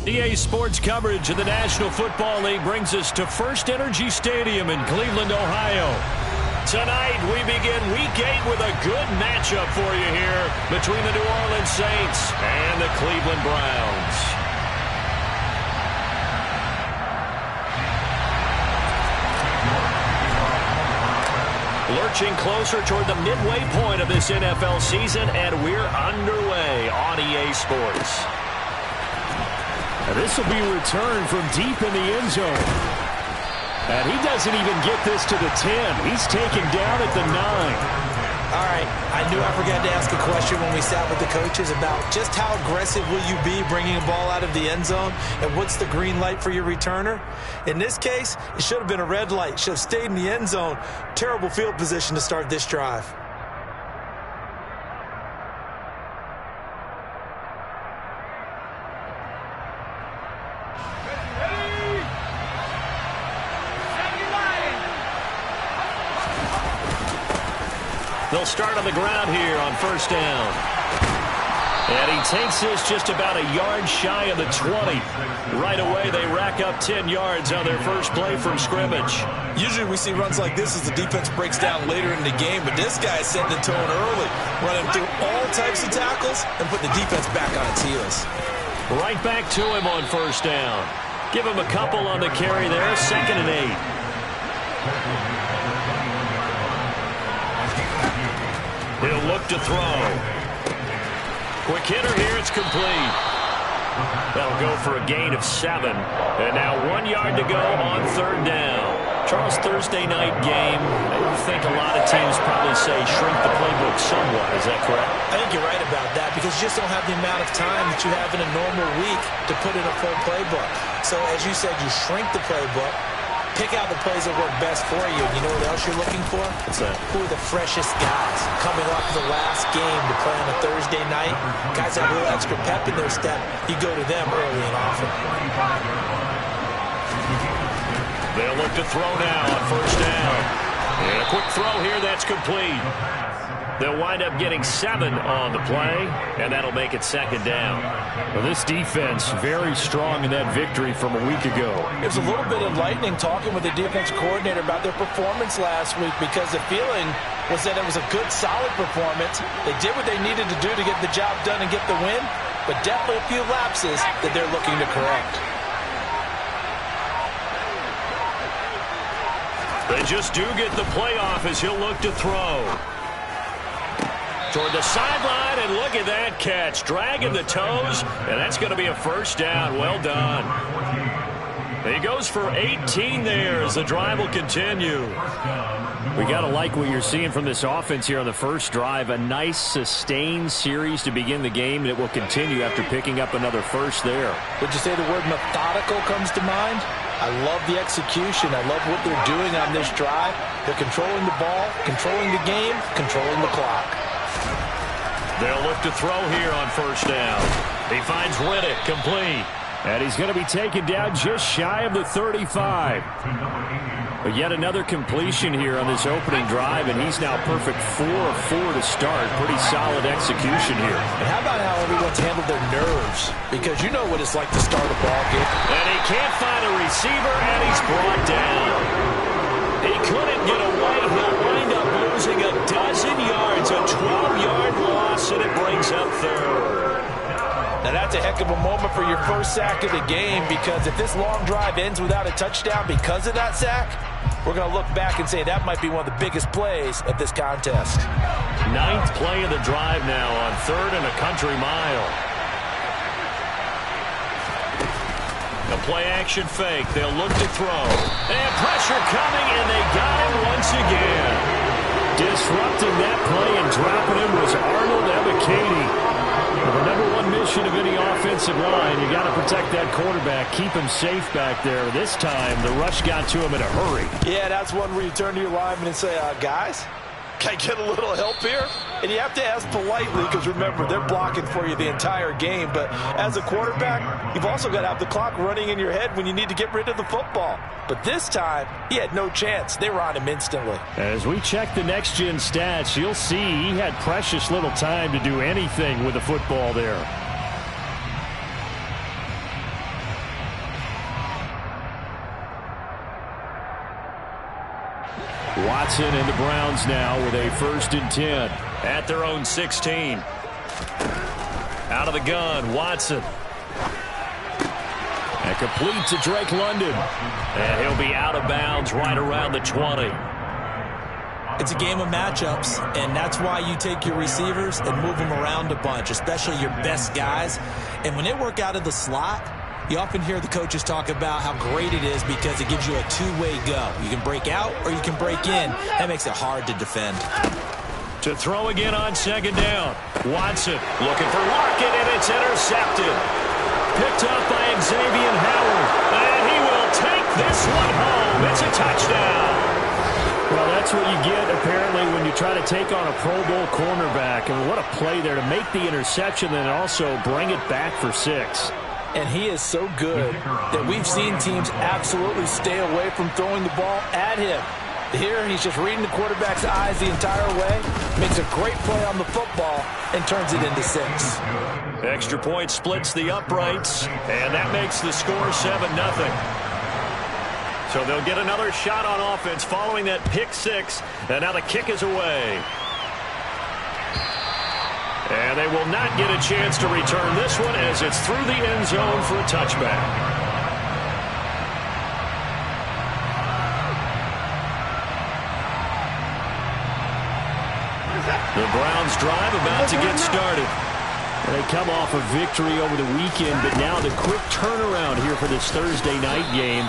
EA Sports coverage of the National Football League brings us to First Energy Stadium in Cleveland, Ohio. Tonight, we begin Week 8 with a good matchup for you here between the New Orleans Saints and the Cleveland Browns. Lurching closer toward the midway point of this NFL season, and we're underway on EA Sports. This will be returned from deep in the end zone. And he doesn't even get this to the 10. He's taken down at the 9. All right, I knew I forgot to ask a question when we sat with the coaches about just how aggressive will you be bringing a ball out of the end zone, and what's the green light for your returner? In this case, it should have been a red light. Should have stayed in the end zone. Terrible field position to start this drive. They'll start on the ground here on first down. And he takes this just about a yard shy of the 20. Right away, they rack up 10 yards on their first play from scrimmage. Usually we see runs like this as the defense breaks down later in the game, but this guy is setting the tone early, running through all types of tackles and putting the defense back on its heels. Right back to him on first down. Give him a couple on the carry there, 2nd and 8. He'll look to throw. Quick hitter here, it's complete. That'll go for a gain of 7. And now 1 yard to go on third down. Charles, Thursday night game, I think a lot of teams probably say shrink the playbook somewhat. Is that correct? I think you're right about that because you just don't have the amount of time that you have in a normal week to put in a full playbook. So as you said, you shrink the playbook. Pick out the plays that work best for you. You know what else you're looking for? What's that? Who are the freshest guys coming off the last game to play on a Thursday night? Guys that have a little extra pep in their step. You go to them early and often. They'll look to throw now on first down. And a quick throw here, that's complete. They'll wind up getting 7 on the play, and that'll make it 2nd down. Well, this defense very strong in that victory from a week ago. There's a little bit enlightening talking with the defense coordinator about their performance last week because the feeling was that it was a good, solid performance. They did what they needed to do to get the job done and get the win, but definitely a few lapses that they're looking to correct. They just do get the playoff as he'll look to throw. Toward the sideline, and look at that catch. Dragging the toes, and that's going to be a first down. Well done. He goes for 18 there as the drive will continue. We got to like what you're seeing from this offense here on the first drive. A nice, sustained series to begin the game, and it will continue after picking up another first there. Would you say the word methodical comes to mind? I love the execution. I love what they're doing on this drive. They're controlling the ball, controlling the game, controlling the clock. They'll look to throw here on first down. He finds Riddick complete. And he's going to be taken down just shy of the 35. But yet another completion here on this opening drive, and he's now perfect 4 of 4 to start. Pretty solid execution here. And how about how everyone's handled their nerves? Because you know what it's like to start a ball game. And he can't find a receiver, and he's brought down. He couldn't get away. He'll wind up losing a dozen yards, a 12-yard loss, and it brings up third. Now that's a heck of a moment for your first sack of the game, because if this long drive ends without a touchdown because of that sack, we're going to look back and say that might be one of the biggest plays of this contest. 9th play of the drive now on 3rd and a country mile. A play-action fake. They'll look to throw. And pressure coming, and they got him once again. Disrupting that play and dropping him was Arnold Ebiketie. The number one mission of any offensive line, you got to protect that quarterback, keep him safe back there. This time, the rush got to him in a hurry. Yeah, that's one where you turn to your lineman and say, guys, can I get a little help here? And you have to ask politely because, remember, they're blocking for you the entire game. But as a quarterback, you've also got to have the clock running in your head when you need to get rid of the football. But this time, he had no chance. They were on him instantly. As we check the next-gen stats, you'll see he had precious little time to do anything with the football there. Watson and the Browns now with a 1st and 10. At their own 16. Out of the gun, Watson. And complete to Drake London. And he'll be out of bounds right around the 20. It's a game of matchups, and that's why you take your receivers and move them around a bunch, especially your best guys. And when they work out of the slot, you often hear the coaches talk about how great it is because it gives you a two-way go. You can break out or you can break in. That makes it hard to defend. To throw again on 2nd down. Watson looking for Lockett, and it's intercepted. Picked up by Xavier Howard. And he will take this one home. It's a touchdown. Well, that's what you get, apparently, when you try to take on a Pro Bowl cornerback. And what a play there to make the interception and also bring it back for 6. And he is so good that we've seen teams absolutely stay away from throwing the ball at him. Here, he's just reading the quarterback's eyes the entire way, makes a great play on the football, and turns it into 6. Extra point splits the uprights, and that makes the score 7-0. So they'll get another shot on offense following that pick 6, and now the kick is away. And they will not get a chance to return this one as it's through the end zone for a touchback. The Browns drive about to get started. They come off a victory over the weekend, but now the quick turnaround here for this Thursday night game.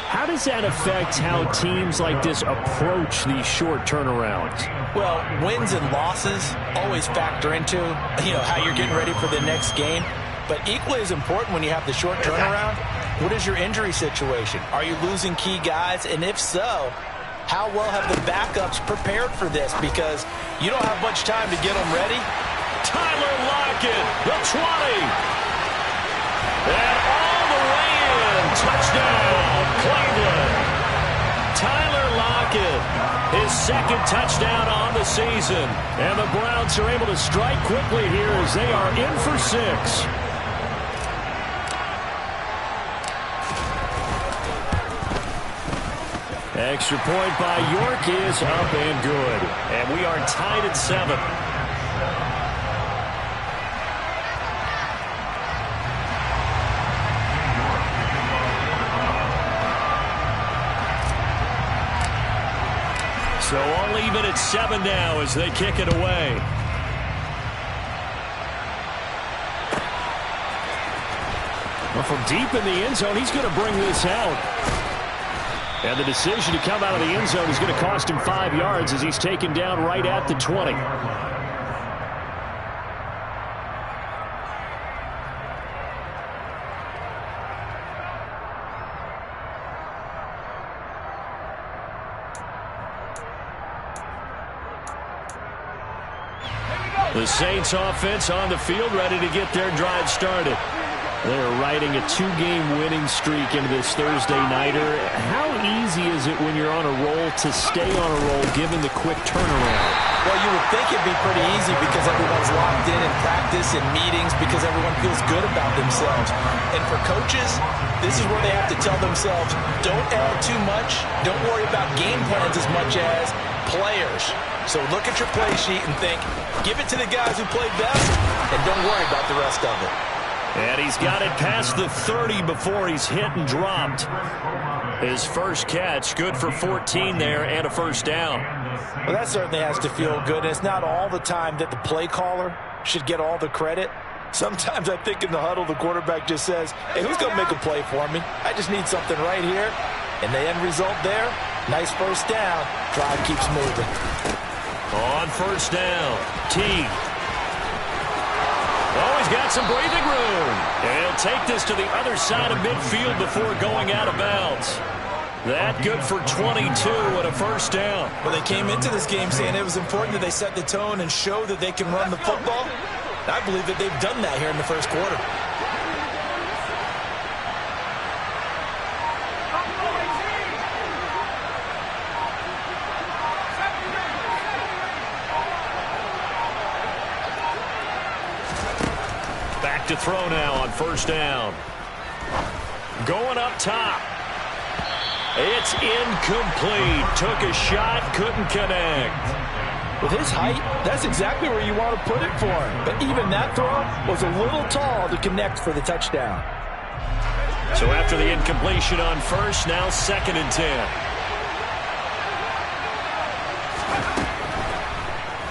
How does that affect how teams like this approach these short turnarounds? Well, wins and losses always factor into, how you're getting ready for the next game. But equally as important when you have the short turnaround, what is your injury situation? Are you losing key guys? And if so, how well have the backups prepared for this? Because you don't have much time to get them ready. Tyler Lockett, the 20. And all the way in. Touchdown, Cleveland. Tyler Lockett, his 2nd touchdown on the season. And the Browns are able to strike quickly here as they are in for 6. Extra point by York is up and good. And we are tied at 7. So all even at 7 now as they kick it away. Well, from deep in the end zone, he's going to bring this out. And the decision to come out of the end zone is going to cost him 5 yards as he's taken down right at the 20. The Saints offense on the field, ready to get their drive started. They're riding a 2-game winning streak into this Thursday nighter. How easy is it when you're on a roll to stay on a roll given the quick turnaround? Well, you would think it'd be pretty easy because everyone's locked in practice and meetings because everyone feels good about themselves. And for coaches, this is where they have to tell themselves, don't add too much. Don't worry about game plans as much as players. So look at your play sheet and think, give it to the guys who played best and don't worry about the rest of it. And he's got it past the 30 before he's hit and dropped. His first catch, good for 14 there and a 1st down. Well, that certainly has to feel good. And it's not all the time that the play caller should get all the credit. Sometimes I think in the huddle, the quarterback just says, hey, who's going to make a play for me? I just need something right here. And the end result there, nice 1st down. Drive keeps moving. On 1st down, Teague. Oh, he's got some breathing room. And he'll take this to the other side of midfield before going out of bounds. That good for 22 and a 1st down. Well, they came into this game saying it was important that they set the tone and show that they can run the football. I believe that they've done that here in the 1st quarter. To throw now on 1st down. Going up top. It's incomplete. Took a shot, couldn't connect. With his height, that's exactly where you want to put it for him. But even that throw was a little tall to connect for the touchdown. So after the incompletion on first, now 2nd and 10.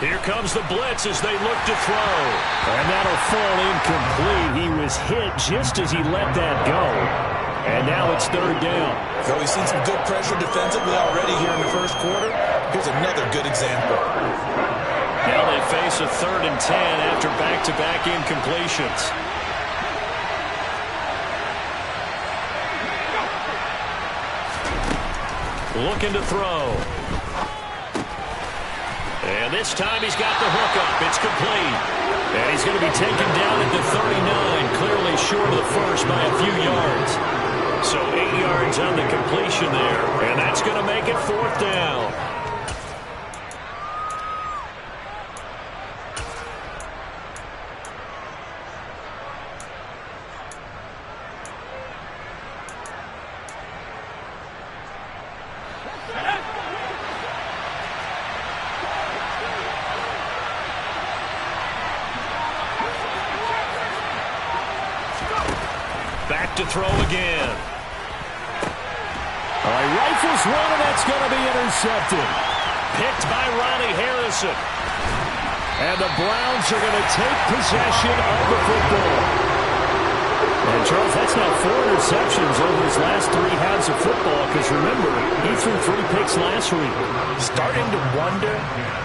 Here comes the blitz as they look to throw. And that'll fall incomplete. He was hit just as he let that go. And now it's 3rd down. So we've seen some good pressure defensively already here in the first quarter. Here's another good example. Now they face a 3rd and 10 after back-to-back incompletions. Looking to throw. And this time he's got the hook up. It's complete. And he's going to be taken down at the 39, clearly short of the first by a few yards. So 8 yards on the completion there, and that's going to make it 4th down. Back to throw again. All right, rifles one, and that's going to be intercepted. Picked by Ronnie Harrison. And the Browns are going to take possession of the football. And, Charles, that's now 4 interceptions over his last 3 halves of football, because, remember, he threw 3 picks last week. Starting to wonder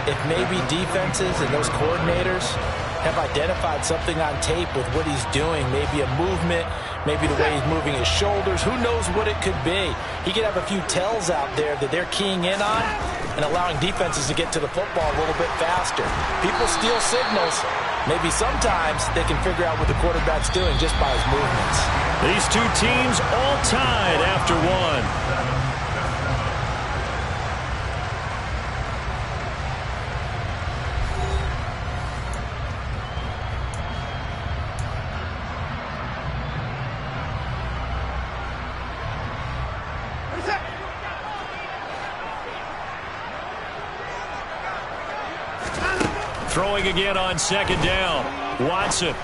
if maybe defenses and those coordinators have identified something on tape with what he's doing, maybe a movement, maybe the way he's moving his shoulders. Who knows what it could be? He could have a few tells out there that they're keying in on and allowing defenses to get to the football a little bit faster. People steal signals. Maybe sometimes they can figure out what the quarterback's doing just by his movements. These two teams all tied after 1. Throwing again on 2nd down. Watson.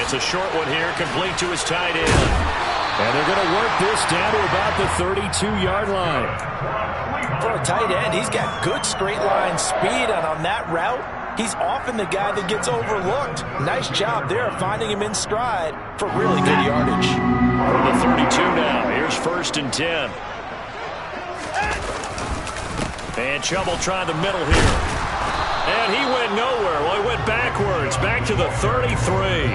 It's a short one here, complete to his tight end. And they're going to work this down to about the 32-yard line. For a tight end, he's got good straight line speed, and on that route, he's often the guy that gets overlooked. Nice job there of finding him in stride for really good yardage. From the 32 now, here's 1st and 10. And Chubb trying the middle here. And he went nowhere. Well, he went backwards, back to the 33.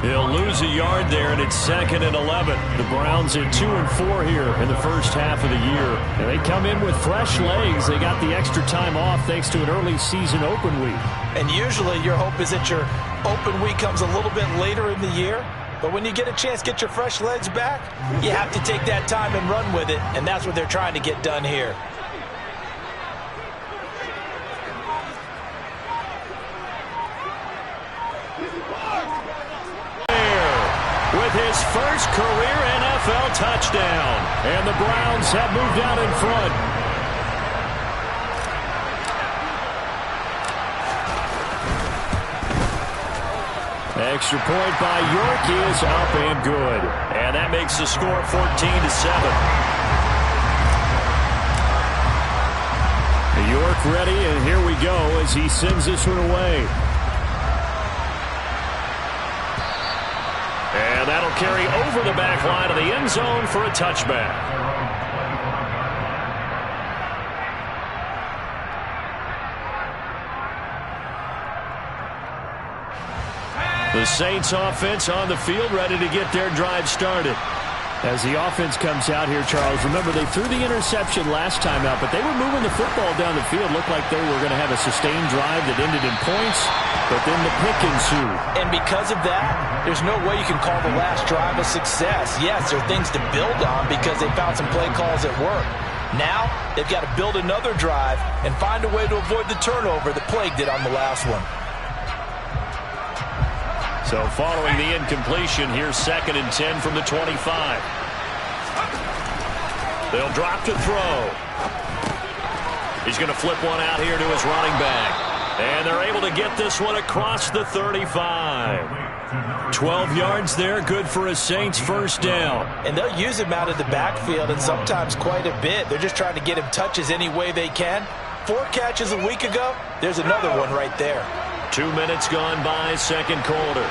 He'll lose a yard there, and it's 2nd and 11. The Browns at 2-4 here in the first half of the year. And they come in with fresh legs. They got the extra time off thanks to an early season open week. And usually your hope is that your open week comes a little bit later in the year. But when you get a chance to get your fresh legs back, you have to take that time and run with it. And that's what they're trying to get done here. With his first career NFL touchdown. And the Browns have moved out in front. Extra point by York is up and good. And that makes the score 14-7. York ready, and here we go as he sends this one away. And that'll carry over the back line of the end zone for a touchback. The Saints offense on the field ready to get their drive started. As the offense comes out here, Charles, remember they threw the interception last time out, but they were moving the football down the field. Looked like they were going to have a sustained drive that ended in points, but then the pick ensued. And because of that, there's no way you can call the last drive a success. Yes, there are things to build on because they found some play calls that work. Now, they've got to build another drive and find a way to avoid the turnover that plagued it on the last one. So following the incompletion, here's 2nd and 10 from the 25. They'll drop to throw. He's going to flip one out here to his running back. And they're able to get this one across the 35. 12 yards there, good for a Saints first down. And they'll use him out of the backfield, and sometimes quite a bit. They're just trying to get him touches any way they can. 4 catches a week ago, there's another one right there. 2 minutes gone by, second quarter.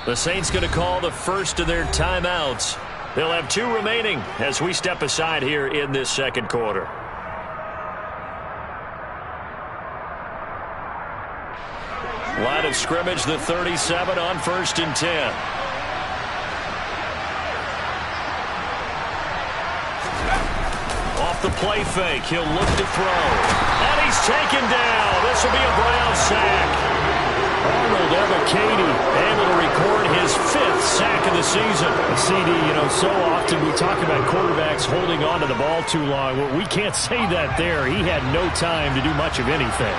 The Saints going to call the first of their timeouts. They'll have 2 remaining as we step aside here in this second quarter. Line of scrimmage, the 37 on 1st and 10. Off the play fake, he'll look to throw. And he's taken down. This will be a Brown sack. Arnold Ebiketie able to record his 5th sack of the season. CD, you know, so often we talk about quarterbacks holding on to the ball too long. Well, we can't say that there. He had no time to do much of anything.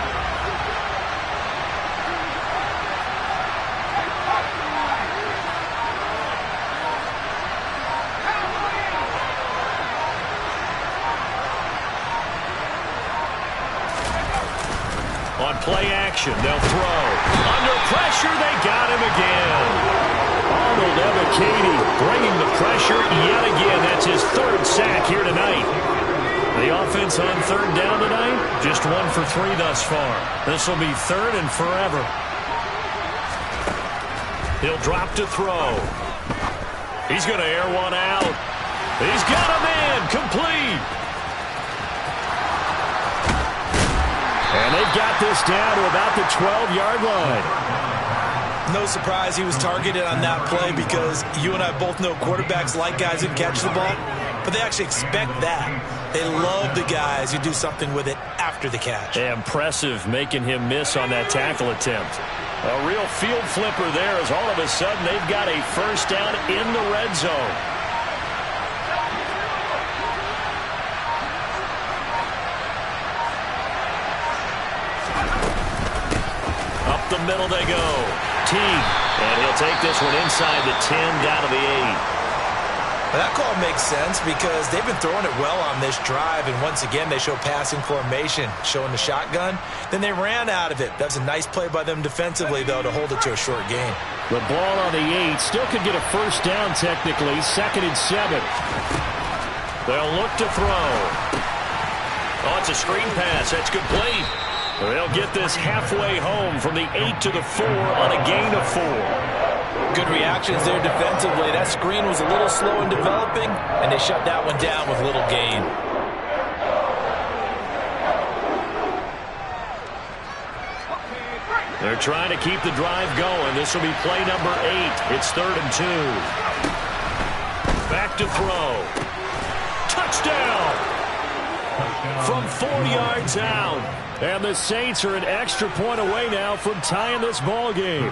On play action, they'll throw. Under pressure, they got him again. Arnold Ebiketie bringing the pressure yet again. That's his 3rd sack here tonight. The offense on 3rd down tonight, just 1 for 3 thus far. This will be 3rd and forever. He'll drop to throw. He's going to air one out. He's got him in, complete. And they've got this down to about the 12-yard line. No surprise he was targeted on that play because you and I both know quarterbacks like guys who catch the ball, but they actually expect that. They love the guys who do something with it after the catch. Impressive making him miss on that tackle attempt. A real field flipper there as all of a sudden they've got a first down in the red zone. The middle they go. Teague. And he'll take this one inside the 10 down to the 8. Well, that call makes sense because they've been throwing it well on this drive, and once again they show passing formation, showing the shotgun. Then they ran out of it. That's a nice play by them defensively, though, to hold it to a short gain. The ball on the 8 still could get a first down technically. 2nd and 7. They'll look to throw. Oh, it's a screen pass. That's complete. They'll get this halfway home from the 8 to the 4 on a gain of 4. Good reactions there defensively. That screen was a little slow in developing, and they shut that one down with little gain. They're trying to keep the drive going. This will be play number 8. It's 3rd and 2. Back to throw. Touchdown! From 4 yards out. And the Saints are an extra point away now from tying this ball game.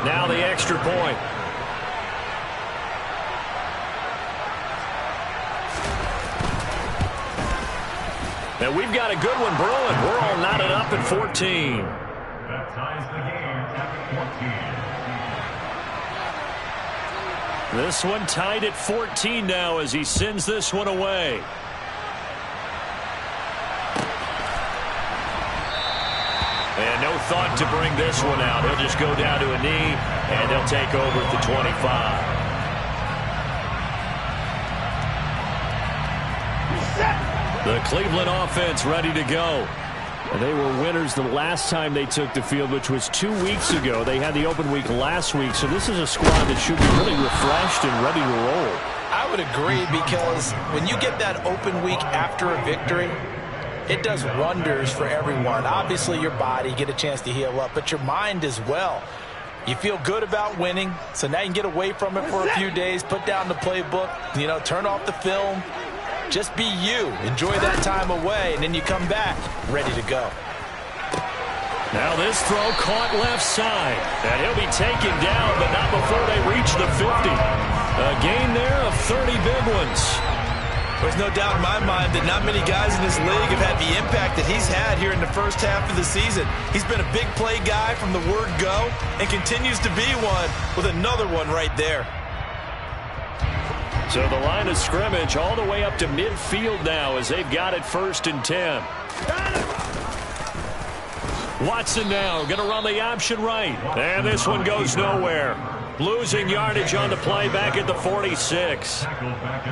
Now the extra point. And we've got a good one brewing. We're all knotted up at 14. That ties the game at 14. This one tied at 14 now as he sends this one away. And no thought to bring this one out. He'll just go down to a knee, and they'll take over at the 25. The Cleveland offense ready to go. And they were winners the last time they took the field, which was 2 weeks ago. They had the open week last week, so this is a squad that should be really refreshed and ready to roll. I would agree because when you get that open week after a victory, it does wonders for everyone. Obviously, your body, get a chance to heal up, but your mind as well. You feel good about winning, so now you can get away from it for a few days, put down the playbook, turn off the film. Just be you. Enjoy that time away, and then you come back ready to go. Now this throw caught left side. And he'll be taken down, but not before they reach the 50. A gain there of 30 big ones. There's no doubt in my mind that not many guys in this league have had the impact that he's had here in the first half of the season. He's been a big play guy from the word go and continues to be one with another one right there. So the line of scrimmage all the way up to midfield now as they've got it 1st and 10. Watson now going to run the option right. And this one goes nowhere. Losing yardage on the play back at the 46.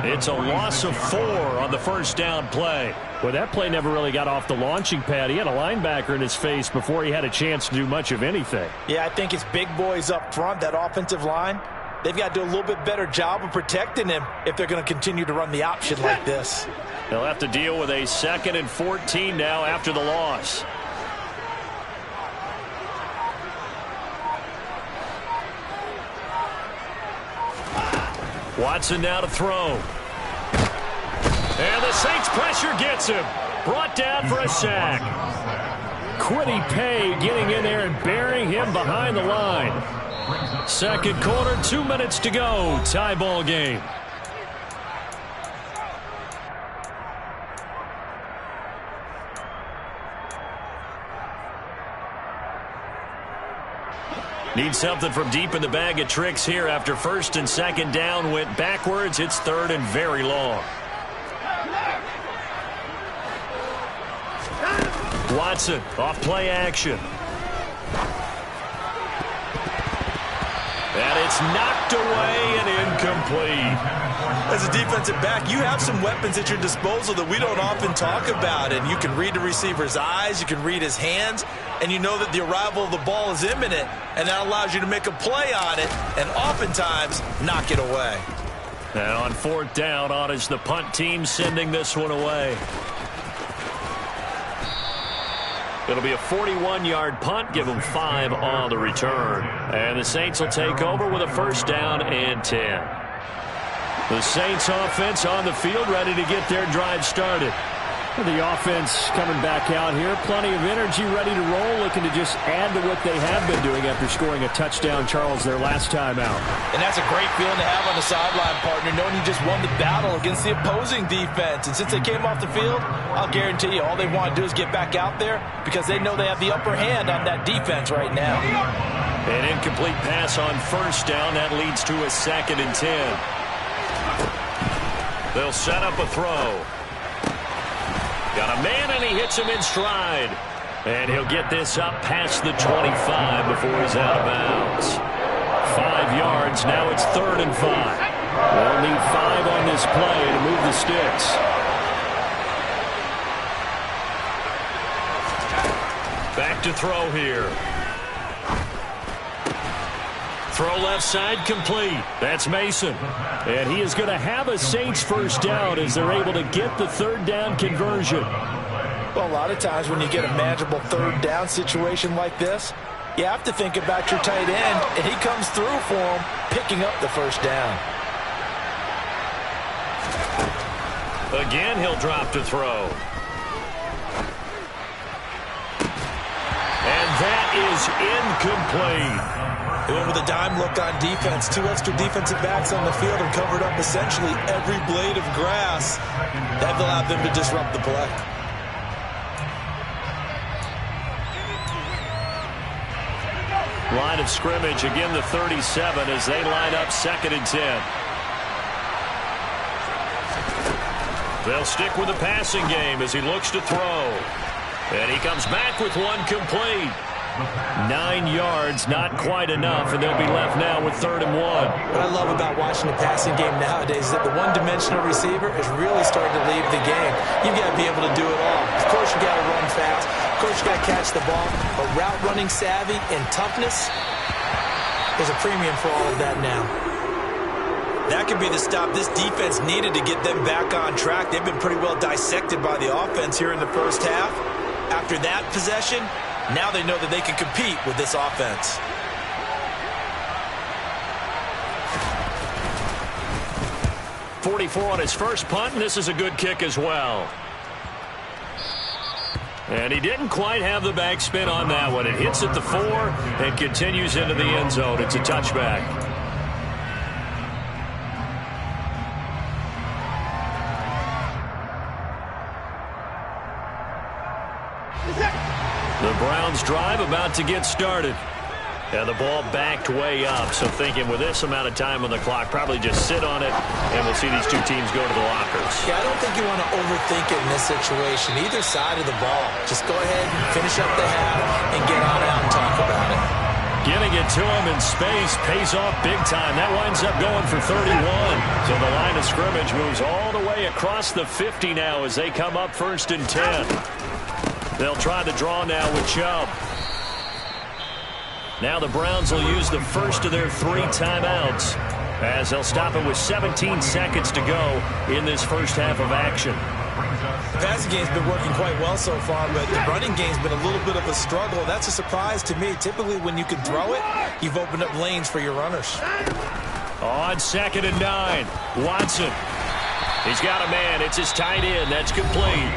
It's a loss of 4 on the first down play. Well, that play never really got off the launching pad. He had a linebacker in his face before he had a chance to do much of anything. Yeah, I think it's big boys up front, that offensive line. They've got to do a little bit better job of protecting him if they're going to continue to run the option like this. They'll have to deal with a 2nd and 14 now after the loss. Watson now to throw. And the Saints pressure gets him. Brought down for a sack. Kwity Paye getting in there and burying him behind the line. 2nd quarter, 2 minutes to go. Tie ball game. Need something from deep in the bag of tricks here after 1st and 2nd down went backwards. It's 3rd and very long. Watson off play action. And it's knocked away and incomplete. As a defensive back, you have some weapons at your disposal that we don't often talk about. And you can read the receiver's eyes, you can read his hands, and you know that the arrival of the ball is imminent. And that allows you to make a play on it and oftentimes knock it away. And on 4th down, on is the punt team sending this one away. It'll be a 41-yard punt, give them 5 on the return. And the Saints will take over with a 1st down and 10. The Saints offense on the field, ready to get their drive started. The offense coming back out here, plenty of energy, ready to roll, looking to just add to what they have been doing after scoring a touchdown, Charles, their last time out. And that's a great feeling to have on the sideline, partner, knowing you just won the battle against the opposing defense. And since they came off the field, I'll guarantee you all they want to do is get back out there because they know they have the upper hand on that defense right now. An incomplete pass on 1st down. That leads to a 2nd and 10. They'll set up a throw. Got a man, and he hits him in stride. And he'll get this up past the 25 before he's out of bounds. 5 yards. Now it's 3rd and 5. They'll need 5 on this play to move the sticks. Back to throw here. Throw left side complete. That's Mason. And he is going to have a Saints 1st down as they're able to get the 3rd down conversion. Well, a lot of times when you get a manageable 3rd down situation like this, you have to think about your tight end, and he comes through for him, picking up the 1st down. Again, he'll drop to throw. And that is incomplete. And with a dime look on defense, 2 extra defensive backs on the field have covered up essentially every blade of grass. That allowed them to disrupt the play. Line of scrimmage, again the 37 as they line up 2nd and 10. They'll stick with the passing game as he looks to throw. And he comes back with one complete. 9 yards, not quite enough, and they'll be left now with 3rd and 1. What I love about watching the passing game nowadays is that the one-dimensional receiver is really starting to lead the game. You've got to be able to do it all. Of course, you got to run fast. Of course, you got to catch the ball. But route running savvy and toughness is a premium for all of that now. That could be the stop this defense needed to get them back on track. They've been pretty well dissected by the offense here in the first half. After that possession, now they know that they can compete with this offense. .44 on his first punt, and this is a good kick as well. And he didn't quite have the backspin on that one. It hits at the 4 and continues into the end zone. It's a touchback. The Browns drive about to get started. And the ball backed way up, so thinking with this amount of time on the clock, probably just sit on it, and we'll see these two teams go to the lockers. Yeah, I don't think you want to overthink it in this situation. Either side of the ball. Just go ahead and finish up the half and get on out and talk about it. Getting it to him in space pays off big time. That winds up going for 31. So the line of scrimmage moves all the way across the 50 now as they come up 1st and 10. They'll try the draw now with Chubb. Now the Browns will use the first of their 3 timeouts as they'll stop it with 17 seconds to go in this first half of action. The passing game's been working quite well so far, but the running game's been a little bit of a struggle. That's a surprise to me. Typically, when you can throw it, you've opened up lanes for your runners. On 2nd and 9, Watson. He's got a man. It's his tight end. That's complete.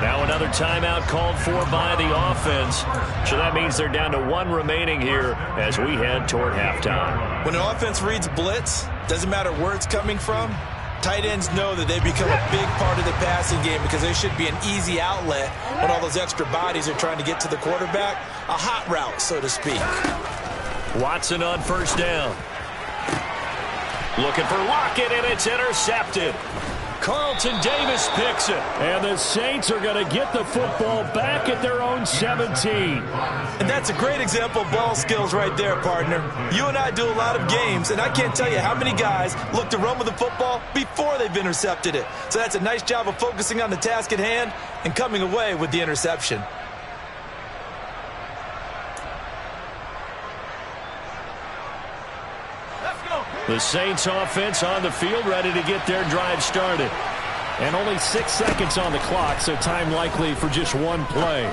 Now another timeout called for by the offense. So that means they're down to 1 remaining here as we head toward halftime. When an offense reads blitz, doesn't matter where it's coming from, tight ends know that they become a big part of the passing game because they should be an easy outlet when all those extra bodies are trying to get to the quarterback. A hot route, so to speak. Watson on 1st down. Looking for Lockett, and it's intercepted. Carlton Davis picks it. And the Saints are going to get the football back at their own 17. And that's a great example of ball skills right there, partner. You and I do a lot of games, and I can't tell you how many guys look to run with the football before they've intercepted it. So that's a nice job of focusing on the task at hand and coming away with the interception. The Saints offense on the field, ready to get their drive started. And only 6 seconds on the clock, so time likely for just 1 play.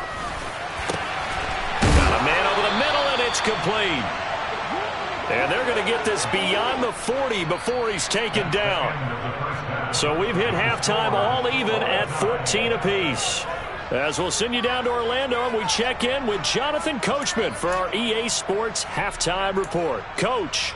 Got a man over the middle, and it's complete. And they're going to get this beyond the 40 before he's taken down. So we've hit halftime all even at 14 apiece. As we'll send you down to Orlando, and we check in with Jonathan Coachman for our EA Sports Halftime Report. Coach.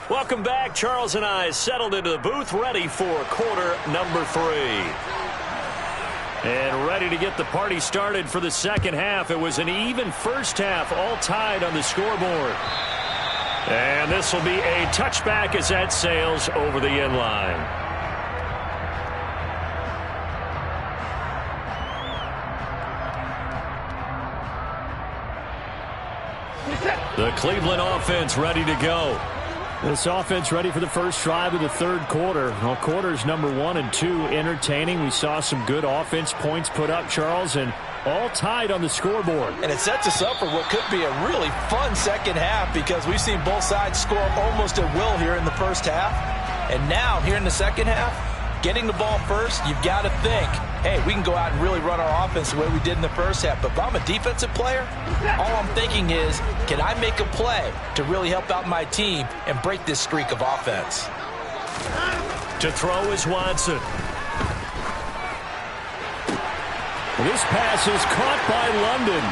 Welcome back. Charles and I settled into the booth, ready for quarter number 3. And ready to get the party started for the second half. It was an even first half, all tied on the scoreboard. And this will be a touchback as that sails over the end line. The Cleveland offense ready to go. This offense ready for the first drive of the 3rd quarter. Well, quarters number 1 and 2 entertaining. We saw some good offense points put up, Charles, and all tied on the scoreboard. And it sets us up for what could be a really fun second half because we've seen both sides score almost at will here in the first half. And now, here in the second half, getting the ball first, you've got to think, hey, we can go out and really run our offense the way we did in the first half. But if I'm a defensive player, all I'm thinking is, can I make a play to really help out my team and break this streak of offense? To throw is Watson. This pass is caught by London.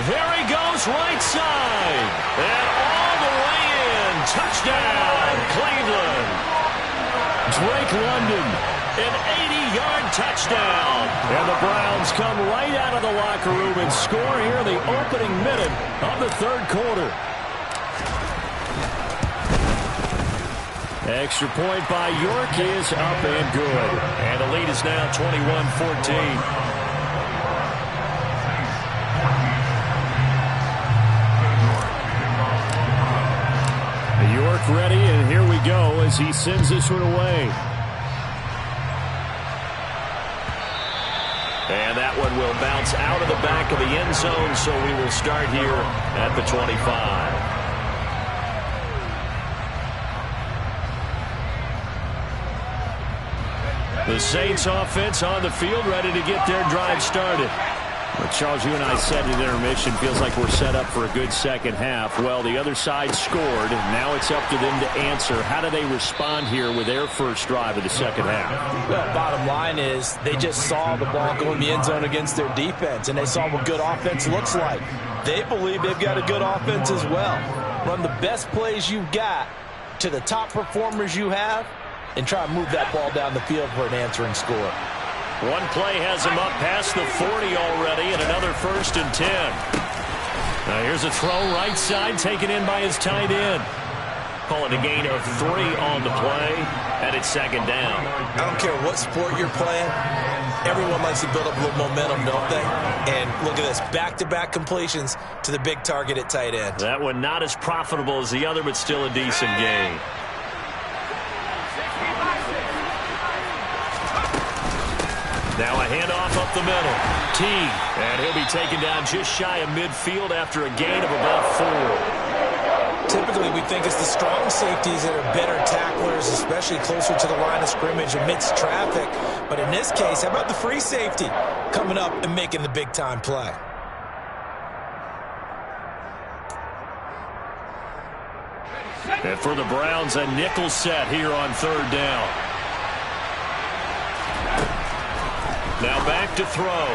There he goes, right side. And all the way in. Touchdown, Cleveland. Drake London, an 80-yard touchdown. And the Browns come right out of the locker room and score here in the opening minute of the 3rd quarter. Extra point by York is up and good. And the lead is now 21-14. York ready, and here we go as he sends this one away. And that one will bounce out of the back of the end zone, so we will start here at the 25. The Saints offense on the field ready to get their drive started. Well, Charles, you and I said at intermission, feels like we're set up for a good second half. Well, the other side scored. Now it's up to them to answer. How do they respond here with their first drive of the second half? Well, bottom line is they just saw the ball go in the end zone against their defense, and they saw what good offense looks like. They believe they've got a good offense as well. Run the best plays you've got to the top performers you have, and try to move that ball down the field for an answering score. One play has him up past the 40 already, and another 1st and 10. Now here's a throw right side taken in by his tight end. Call it a gain of 3 on the play, and it's 2nd down. I don't care what sport you're playing. Everyone likes to build up a little momentum, don't they? And look at this, back-to-back completions to the big target at tight end. That one not as profitable as the other, but still a decent gain. Now a handoff up the middle. Teague, and he'll be taken down just shy of midfield after a gain of about 4. Typically, we think it's the strong safeties that are better tacklers, especially closer to the line of scrimmage amidst traffic. But in this case, how about the free safety coming up and making the big-time play? And for the Browns, a nickel set here on 3rd down. Now back to throw.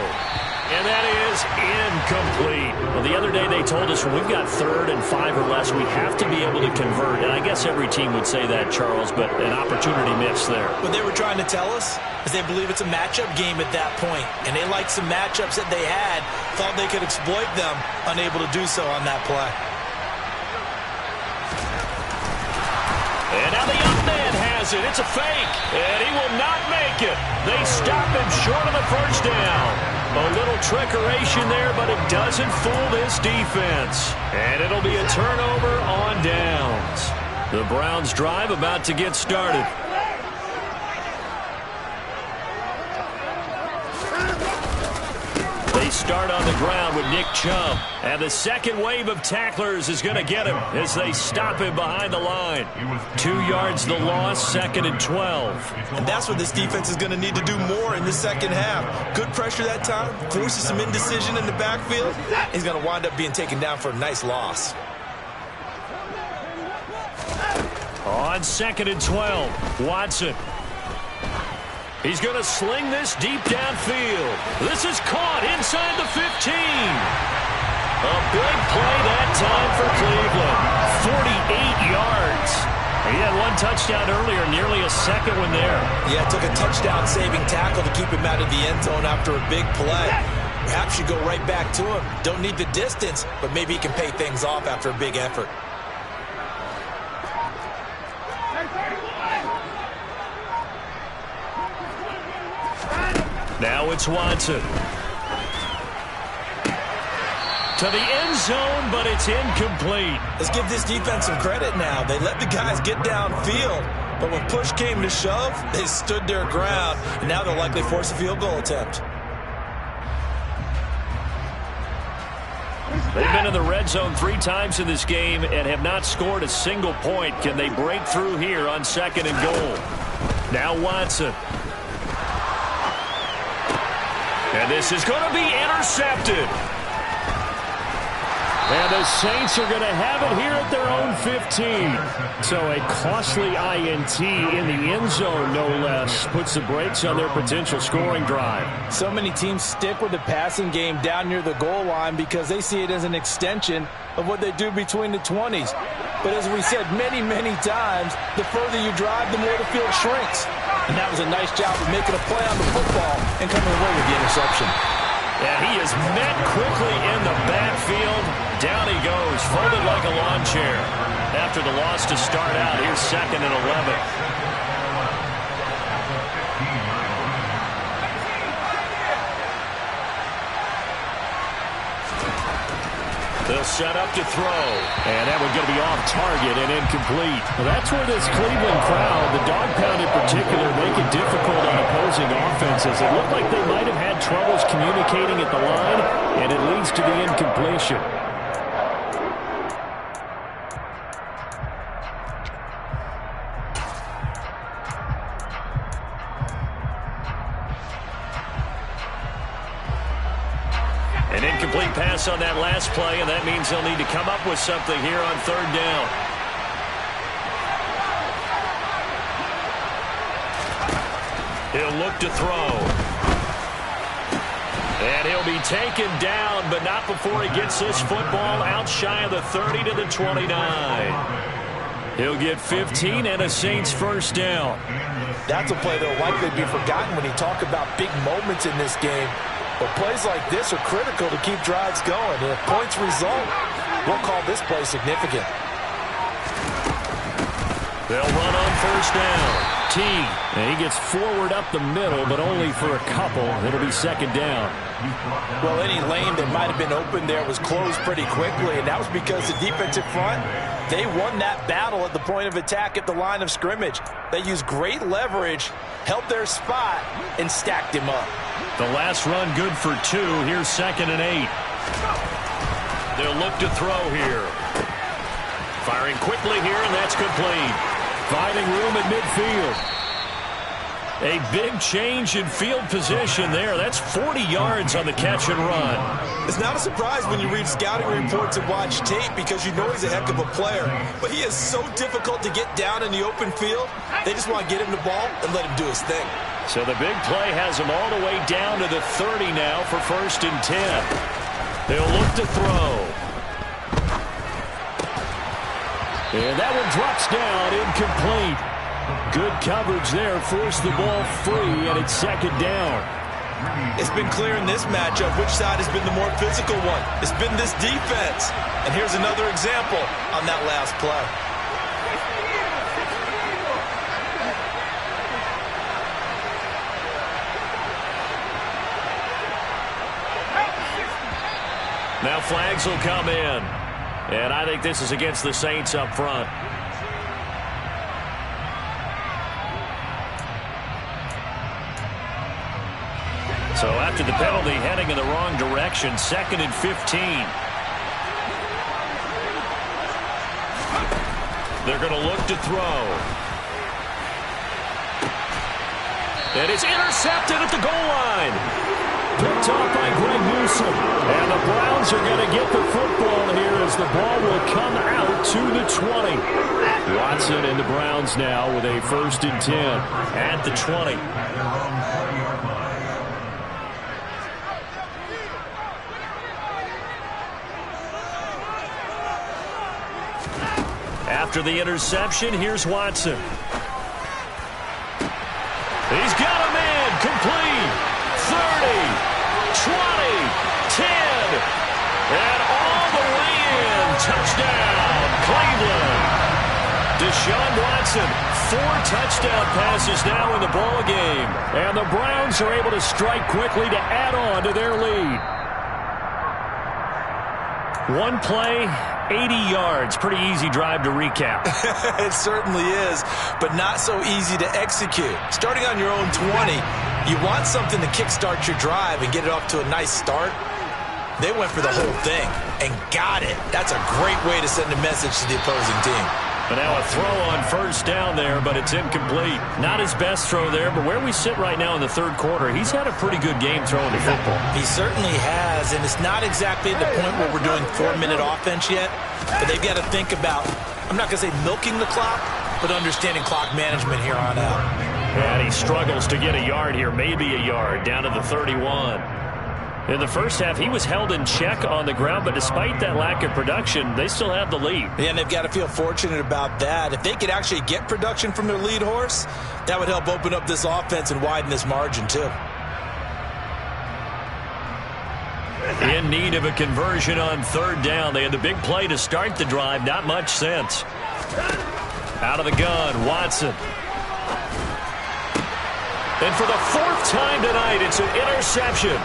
And that is incomplete. Well, the other day they told us when we've got 3rd and 5 or less, we have to be able to convert. And I guess every team would say that, Charles, but an opportunity missed there. What they were trying to tell us is they believe it's a matchup game at that point. And they liked some matchups that they had, thought they could exploit them, unable to do so on that play. And now the young man has it. It's a fake, and he will not make it. They stop him short of the 1st down. A little trickeration there, but it doesn't fool this defense. And it'll be a turnover on downs. The Browns' drive about to get started. They start on the ground with Nick Chubb. And the second wave of tacklers is going to get him as they stop him behind the line. 2 yards the loss, 2nd and 12. And that's what this defense is going to need to do more in the second half. Good pressure that time, forces some indecision in the backfield. He's going to wind up being taken down for a nice loss. On 2nd and 12, Watson. He's going to sling this deep downfield. This is caught inside the 15. A big play that time for Cleveland. 48 yards. He had 1 touchdown earlier, nearly a second one there. Yeah, it took a touchdown-saving tackle to keep him out of the end zone after a big play. Perhaps you go right back to him. Don't need the distance, but maybe he can pay things off after a big effort. Now it's Watson. To the end zone, but it's incomplete. Let's give this defense some credit now. They let the guys get downfield, but when push came to shove, they stood their ground, and now they'll likely force a field goal attempt. They've been in the red zone 3 times in this game and have not scored a single point. Can they break through here on 2nd and goal? Now Watson. And this is going to be intercepted. And the Saints are going to have it here at their own 15. So a costly INT in the end zone, no less, puts the brakes on their potential scoring drive. So many teams stick with the passing game down near the goal line because they see it as an extension of what they do between the 20s. But as we said many, many times, the further you drive, the more the field shrinks. And that was a nice job of making a play on the football and coming away with the interception. And he is met quickly in the backfield. Down he goes, folded like a lawn chair. After the loss to start out, here's 2nd and 11. They'll set up to throw. And that one's going to be off target and incomplete. Well, that's where this Cleveland crowd, the dog pound in particular, make it difficult on opposing offenses. It looked like they might have had troubles communicating at the line, and it leads to the incompletion. pass on that last play, and that means they'll need to come up with something here on third down. He'll look to throw. And he'll be taken down, but not before he gets this football out shy of the 30 to the 29. He'll get 15 and a Saints first down. That's a play that will likely be forgotten when you talk about big moments in this game. But plays like this are critical to keep drives going. And if points result, we'll call this play significant. They'll run on first down. T. And he gets forward up the middle, but only for a couple. It'll be second down. Well, any lane that might have been open there was closed pretty quickly, and that was because the defensive front, they won that battle at the point of attack at the line of scrimmage. They used great leverage, held their spot, and stacked him up. The last run good for 2. Here's 2nd and 8. They'll look to throw here. Firing quickly here, and that's complete. Finding room at midfield. A big change in field position there. That's 40 yards on the catch and run. It's not a surprise when you read scouting reports and watch tape because you know he's a heck of a player. But he is so difficult to get down in the open field. They just want to get him the ball and let him do his thing. So the big play has him all the way down to the 30 now for 1st and 10. They'll look to throw. And that one drops down, incomplete. Good coverage there, forced the ball free, and it's 2nd down. It's been clear in this matchup which side has been the more physical one. It's been this defense. And here's another example on that last play. Now flags will come in. And I think this is against the Saints up front. So after the penalty, heading in the wrong direction, 2nd and 15. They're going to look to throw. And it's intercepted at the goal line. Picked off by Greg Newsome. And the Browns are going to get the football here as the ball will come out to the 20. Watson and the Browns now with a 1st and 10 at the 20. After the interception, here's Watson. He's got a man, complete. 30. 20, 10, and all the way in. Touchdown, Cleveland. Deshaun Watson, 4 touchdown passes now in the ball game. And the Browns are able to strike quickly to add on to their lead. One play, 80 yards. Pretty easy drive to recap. It certainly is, but not so easy to execute. Starting on your own 20, you want something to kickstart your drive and get it off to a nice start. They went for the whole thing and got it. That's a great way to send a message to the opposing team. But now a throw on first down there, but it's incomplete. Not his best throw there, but where we sit right now in the 3rd quarter, he's had a pretty good game throwing the football. He certainly has, and it's not exactly the point where we're doing 4-minute offense yet, but they've got to think about, I'm not going to say milking the clock, but understanding clock management here on out. And he struggles to get a yard here, maybe a yard, down to the 31. In the first half, he was held in check on the ground, but despite that lack of production, they still have the lead. Yeah, and they've got to feel fortunate about that. If they could actually get production from their lead horse, that would help open up this offense and widen this margin, too. In need of a conversion on 3rd down. They had the big play to start the drive. Not much sense. Out of the gun, Watson. And for the 4th time tonight, it's an interception.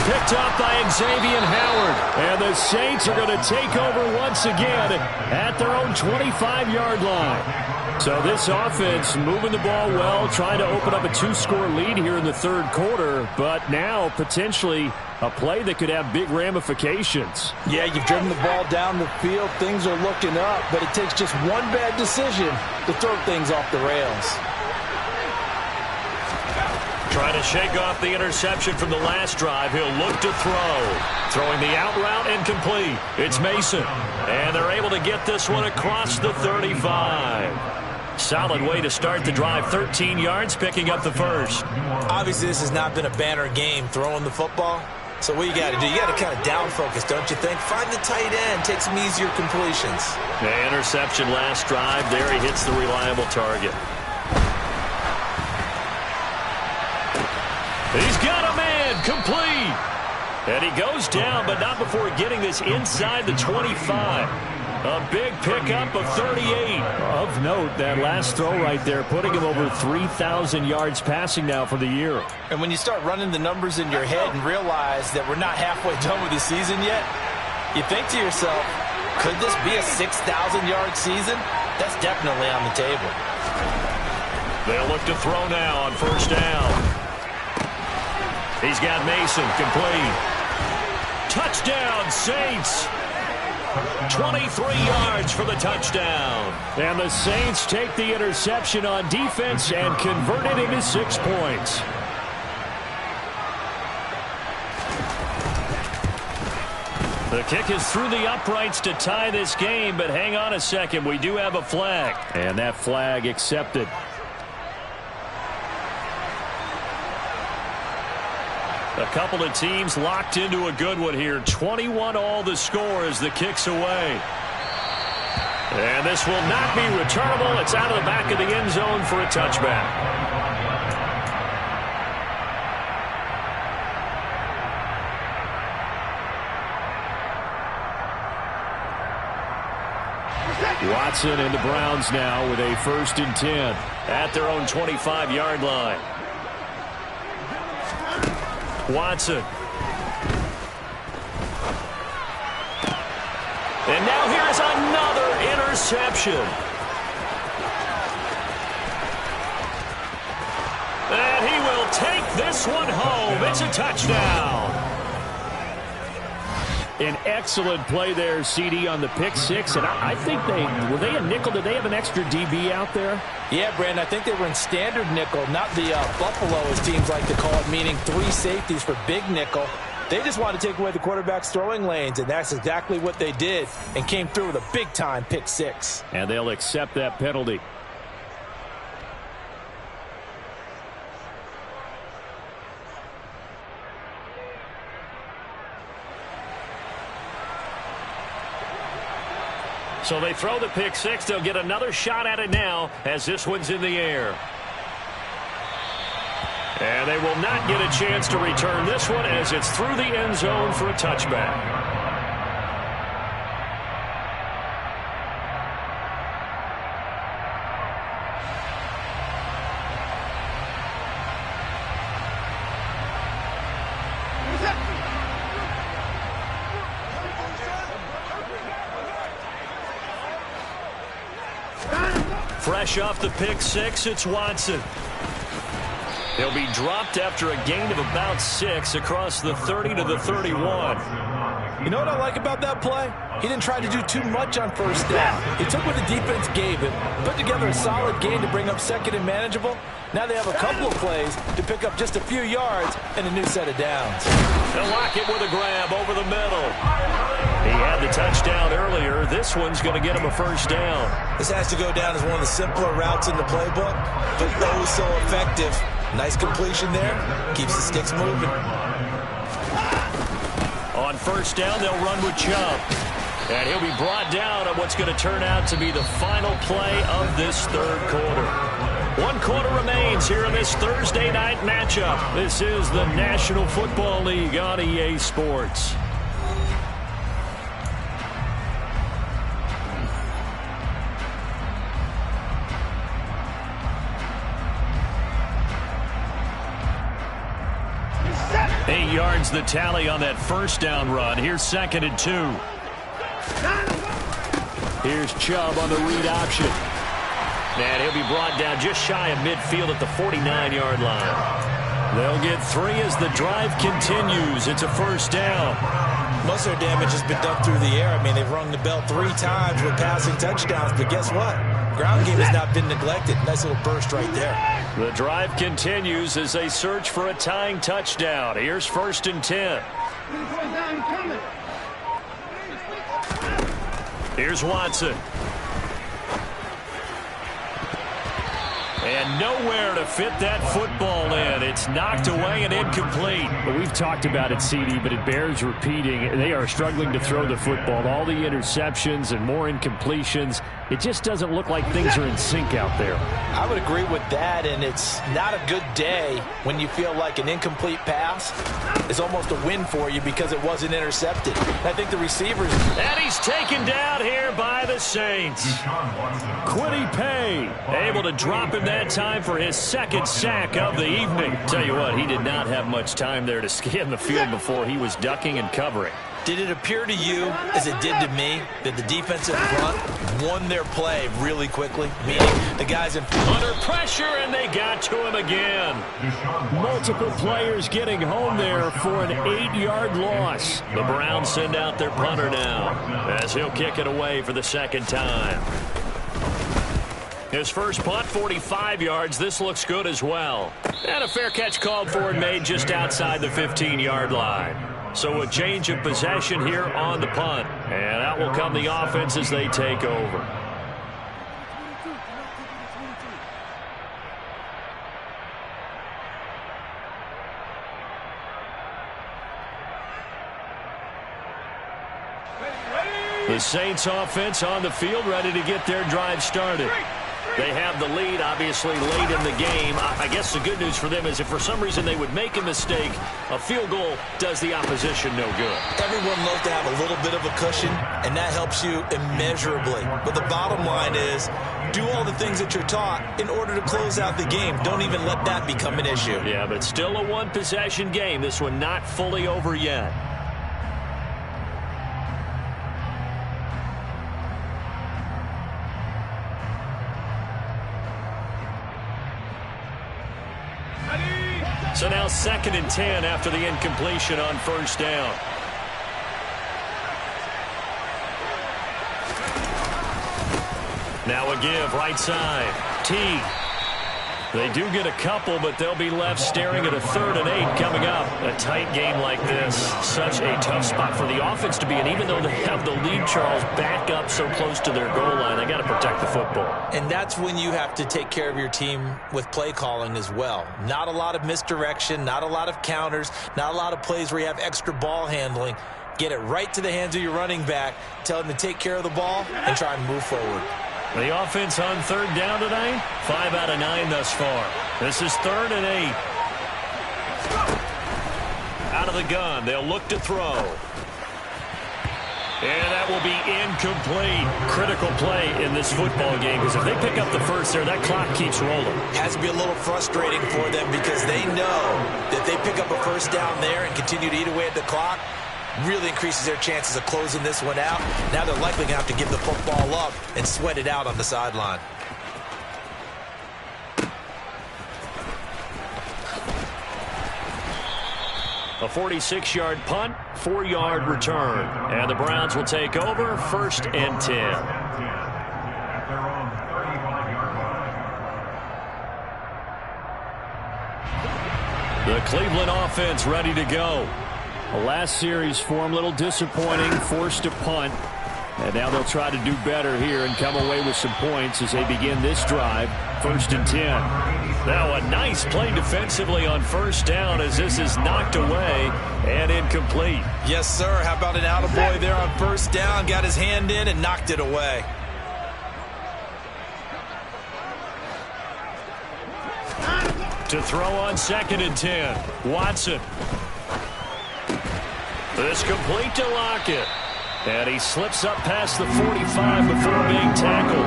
Picked up by Xavier Howard. And the Saints are going to take over once again at their own 25-yard line. So this offense moving the ball well, trying to open up a 2-score lead here in the 3rd quarter, but now potentially a play that could have big ramifications. Yeah, you've driven the ball down the field. Things are looking up, but it takes just one bad decision to throw things off the rails. Trying to shake off the interception from the last drive. He'll look to throw. Throwing the out route incomplete. It's Mason. And they're able to get this one across the 35. Solid way to start the drive. 13 yards, picking up the first. Obviously, this has not been a banner game throwing the football. So what you got to do, you got to kind of down focus, don't you think? Find the tight end, take some easier completions. The interception last drive. There he hits the reliable target. He's got a man, complete. And he goes down, but not before getting this inside the 25. A big pickup of 38. Of note, that last throw right there, putting him over 3,000 yards passing now for the year. And when you start running the numbers in your head and realize that we're not halfway done with the season yet, you think to yourself, could this be a 6,000-yard season? That's definitely on the table. They'll look to throw now on first down. He's got Mason, complete. Touchdown, Saints. 23 yards for the touchdown. And the Saints take the interception on defense and convert it into 6 points. The kick is through the uprights to tie this game, but hang on a second. We do have a flag. And that flag accepted. A couple of teams locked into a good one here. 21 all the score as the kick's away. And this will not be returnable. It's out of the back of the end zone for a touchback. Watson and the Browns now with a 1st and 10. At their own 25-yard line. Watson. And now here's another interception. And he will take this one home. It's a touchdown. An excellent play there, CD, on the pick six. And I think were they a nickel? Did they have an extra DB out there? Yeah, Brandon, I think they were in standard nickel, not the Buffalo, as teams like to call it, meaning 3 safeties for big nickel. They just wanted to take away the quarterback's throwing lanes, and that's exactly what they did and came through with a big-time pick six. And they'll accept that penalty. So they throw the pick six. They'll get another shot at it now as this one's in the air. And they will not get a chance to return this one as it's through the end zone for a touchback. Fresh off the pick six, it's Watson. He'll be dropped after a gain of about 6 across the 30 to the 31. You know what I like about that play? He didn't try to do too much on first down. He took what the defense gave him, put together a solid gain to bring up second and manageable. Now they have a couple of plays to pick up just a few yards and a new set of downs. They'll lock it with a grab over the middle. He had the touchdown earlier. This one's going to get him a first down. This has to go down as one of the simpler routes in the playbook, but oh so effective. Nice completion there. Keeps the sticks moving. On first down, they'll run with Chubb. And he'll be brought down on what's going to turn out to be the final play of this third quarter. 1 quarter remains here in this Thursday night matchup. This is the National Football League on EA Sports. Yards the tally on that first down run. Here's 2nd and 2. Here's Chubb on the read option. And he'll be brought down just shy of midfield at the 49-yard line. They'll get 3 as the drive continues. It's a first down. Most of their damage has been done through the air. I mean, they've rung the bell 3 times with passing touchdowns, but guess what? Ground game has not been neglected. Nice little burst right there. The drive continues as they search for a tying touchdown. Here's 1st and 10. Here's Watson. And nowhere to fit that football in. It's knocked away and incomplete. Well, we've talked about it, CD, but it bears repeating. They are struggling to throw the football. All the interceptions and more incompletions. It just doesn't look like things are in sync out there. I would agree with that, and it's not a good day when you feel like an incomplete pass is almost a win for you because it wasn't intercepted. I think the receivers... And he's taken down here by the Saints. Kwity Paye able to him that time for his 2nd sack of the evening. Tell you what, he did not have much time there to scan the field before he was ducking and covering. Did it appear to you, as it did to me, that the defensive front won their play really quickly? Meaning the guys in under pressure, and they got to him again. Multiple players getting home there for an 8-yard loss. The Browns send out their punter now as he'll kick it away for the 2nd time. His first punt, 45 yards. This looks good as well. And a fair catch called for and made just outside the 15-yard line. So a change of possession here on the punt. And out will come the offense as they take over. The Saints offense on the field, ready to get their drive started. They have the lead, obviously, late in the game. I guess the good news for them is if for some reason they would make a mistake, a field goal does the opposition no good. Everyone loves to have a little bit of a cushion, and that helps you immeasurably. But the bottom line is, do all the things that you're taught in order to close out the game. Don't even let that become an issue. Yeah, but still a one-possession game. This one not fully over yet. So now 2nd and 10 after the incompletion on 1st down. Now a give, right side. T. They do get a couple, but they'll be left staring at a 3rd and 8 coming up. A tight game like this, such a tough spot for the offense to be in. Even though they have the lead, Charles, back up so close to their goal line, they got to protect the football. And that's when you have to take care of your team with play calling as well. Not a lot of misdirection, not a lot of counters, not a lot of plays where you have extra ball handling. Get it right to the hands of your running back, tell him to take care of the ball, and try and move forward. The offense on 3rd down tonight, 5 out of 9 thus far. This is 3rd and 8. Out of the gun, they'll look to throw. And that will be incomplete. Critical play in this football game, because if they pick up the first there, that clock keeps rolling. Has to be a little frustrating for them because they know that they pick up a 1st down there and continue to eat away at the clock. Really increases their chances of closing this one out. Now they're likely going to have to give the football up and sweat it out on the sideline. A 46-yard punt, 4-yard return. And the Browns will take over, 1st and 10. The Cleveland offense ready to go. The last series for him, a little disappointing, forced a punt. And now they'll try to do better here and come away with some points as they begin this drive, 1st and 10. Now a nice play defensively on 1st down as this is knocked away and incomplete. Yes, sir. How about an attaboy there on 1st down? Got his hand in and knocked it away. To throw on 2nd and 10. Watson. This complete to Lockett. And he slips up past the 45 before being tackled.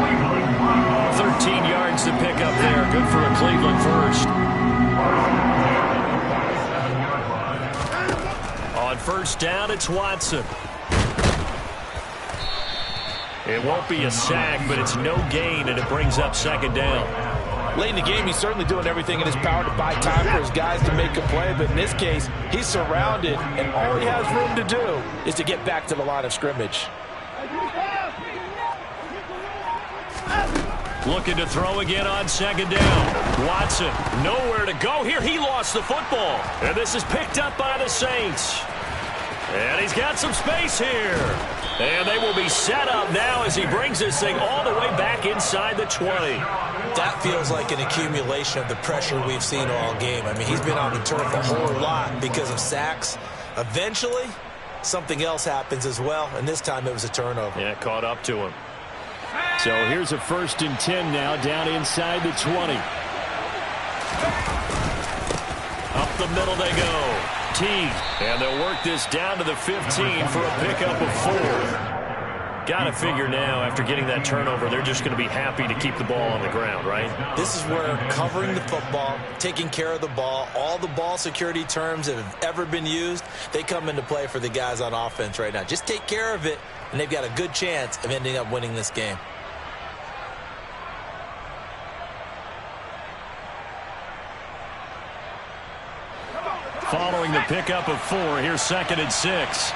13 yards to pick up there. Good for a Cleveland first. On 1st down, it's Watson. It won't be a sack, but it's no gain, and it brings up 2nd down. Late in the game, he's certainly doing everything in his power to buy time for his guys to make a play, but in this case, he's surrounded, and all he has room to do is to get back to the line of scrimmage. Looking to throw again on second down. Watson, nowhere to go here. He lost the football. And this is picked up by the Saints. And he's got some space here. And they will be set up now as he brings this thing all the way back inside the 20. That feels like an accumulation of the pressure we've seen all game. I mean, he's been on the turf a whole lot because of sacks. Eventually, something else happens as well, and this time it was a turnover. Yeah, caught up to him. So here's a 1st and 10 now, down inside the 20. Up the middle they go. Teague, and they'll work this down to the 15 for a pickup of 4. Got to figure now, after getting that turnover, they're just going to be happy to keep the ball on the ground, right? This is where covering the football, taking care of the ball, all the ball security terms that have ever been used, they come into play for the guys on offense right now. Just take care of it, and they've got a good chance of ending up winning this game. Following the pickup of 4, here's 2nd and 6.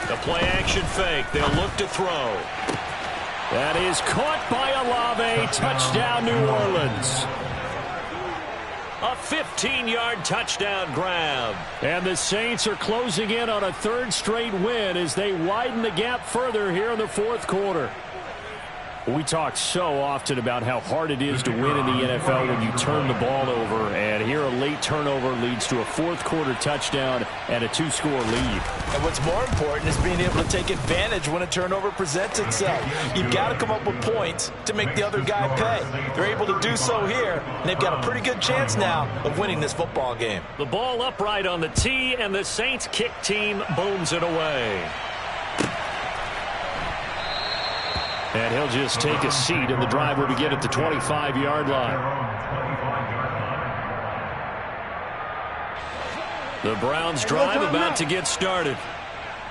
The play-action fake. They'll look to throw. That is caught by Olave. Touchdown, New Orleans. A 15-yard touchdown grab. And the Saints are closing in on a 3rd straight win as they widen the gap further here in the 4th quarter. We talk so often about how hard it is to win in the NFL when you turn the ball over, and here a late turnover leads to a 4th quarter touchdown and a 2-score lead. And what's more important is being able to take advantage when a turnover presents itself. You've got to come up with points to make the other guy pay. They're able to do so here, and they've got a pretty good chance now of winning this football game. The ball upright on the tee, and the Saints kick team booms it away. And he'll just take a seat, and the drive will begin at the 25-yard line. The Browns drive about to get started.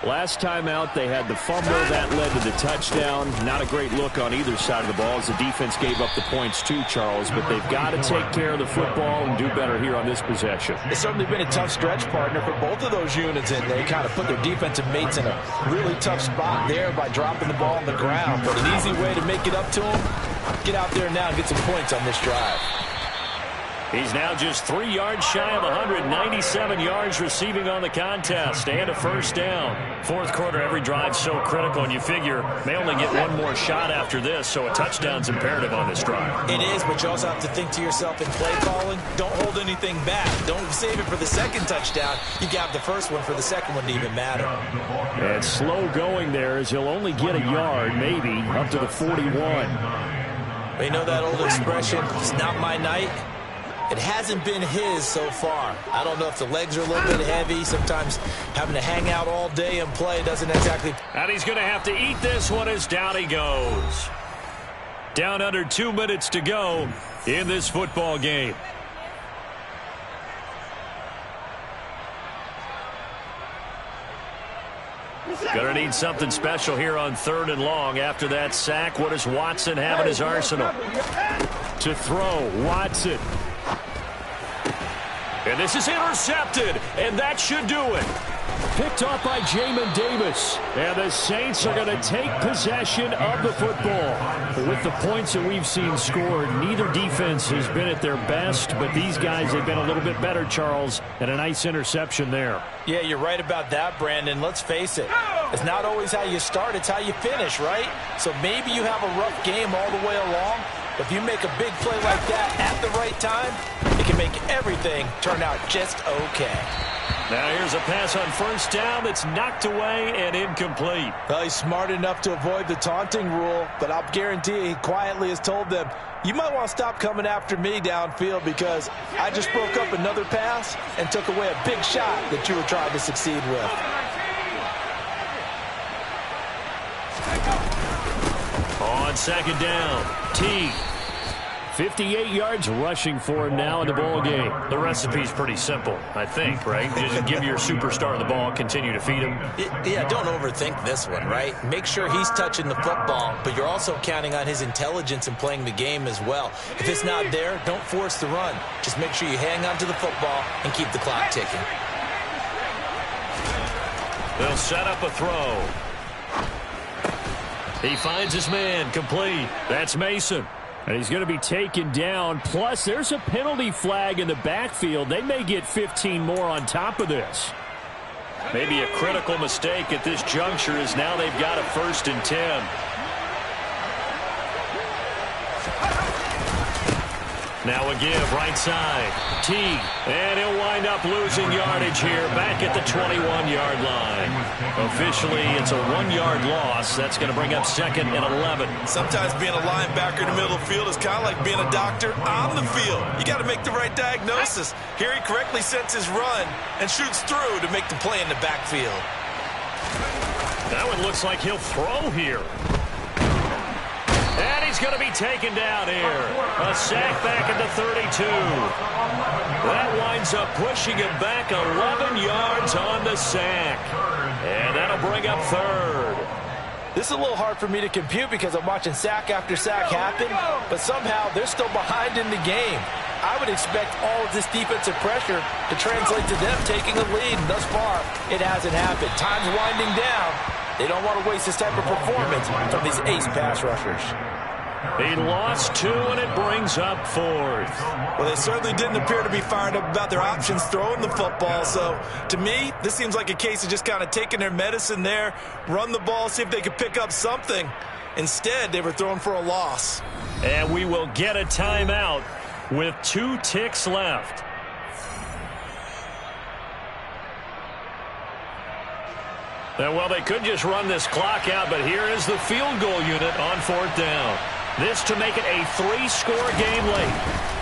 Last time out, they had the fumble. That led to the touchdown. Not a great look on either side of the ball as the defense gave up the points too, Charles. But they've got to take care of the football and do better here on this possession. It's certainly been a tough stretch, partner, for both of those units, and they kind of put their defensive mates in a really tough spot there by dropping the ball on the ground. But an easy way to make it up to them, get out there now and get some points on this drive. He's now just 3 yards shy of 197 yards receiving on the contest and a 1st down. 4th quarter, every drive so critical, and you figure may only get one more shot after this, so a touchdown's imperative on this drive. It is, but you also have to think to yourself in play calling, don't hold anything back. Don't save it for the 2nd touchdown. You got the 1st one for the 2nd one to even matter. And slow going there as he'll only get a yard, maybe, up to the 41. You know that old expression, it's not my night? It hasn't been his so far. I don't know if the legs are a little bit heavy. Sometimes having to hang out all day and play doesn't exactly... And he's going to have to eat this one as down he goes. Down under 2 minutes to go in this football game. Going to need something special here on 3rd and long. After that sack, what does Watson have in his arsenal? To throw, Watson. And this is intercepted, and that should do it. Picked off by Jamin Davis. And the Saints are going to take possession of the football. With the points that we've seen scored, neither defense has been at their best, but these guys have been a little bit better, Charles, and a nice interception there. Yeah, you're right about that, Brandon. Let's face it. It's not always how you start, it's how you finish, right? So maybe you have a rough game all the way along, but if you make a big play like that at the right time, it can make everything turn out just okay. Now here's a pass on 1st down that's knocked away and incomplete. Well, he's smart enough to avoid the taunting rule, but I'll guarantee he quietly has told them, you might want to stop coming after me downfield because I just broke up another pass and took away a big shot that you were trying to succeed with. On 2nd down, Teague 58 yards rushing for him now in the ball game. The recipe's pretty simple, I think, right? Just give your superstar the ball, continue to feed him. Yeah, don't overthink this one, right? Make sure he's touching the football, but you're also counting on his intelligence in playing the game as well. If it's not there, don't force the run. Just make sure you hang on to the football and keep the clock ticking. They'll set up a throw. He finds his man, complete. That's Mason. And he's going to be taken down. Plus, there's a penalty flag in the backfield. They may get 15 more on top of this. Maybe a critical mistake at this juncture as now they've got a 1st and 10. Now a give, right side. Teague, and he'll wind up losing yardage here back at the 21-yard line. Officially, it's a 1-yard loss. That's going to bring up 2nd and 11. Sometimes being a linebacker in the middle of the field is kind of like being a doctor on the field. You got to make the right diagnosis. Here he correctly sets his run and shoots through to make the play in the backfield. That one looks like he'll throw here. And he's going to be taken down here. A sack back at the 32. That winds up pushing him back 11 yards on the sack. And that'll bring up 3rd. This is a little hard for me to compute because I'm watching sack after sack happen, but somehow they're still behind in the game. I would expect all of this defensive pressure to translate to them taking a lead. Thus far, it hasn't happened. Time's winding down. They don't want to waste this type of performance from these ace pass rushers. He lost 2, and it brings up 4th. Well, they certainly didn't appear to be fired up about their options throwing the football. So, to me, this seems like a case of just kind of taking their medicine there, run the ball, see if they could pick up something. Instead, they were throwing for a loss. And we will get a timeout with 2 ticks left. Well, they could just run this clock out, but here is the field goal unit on 4th down. This to make it a 3-score game late.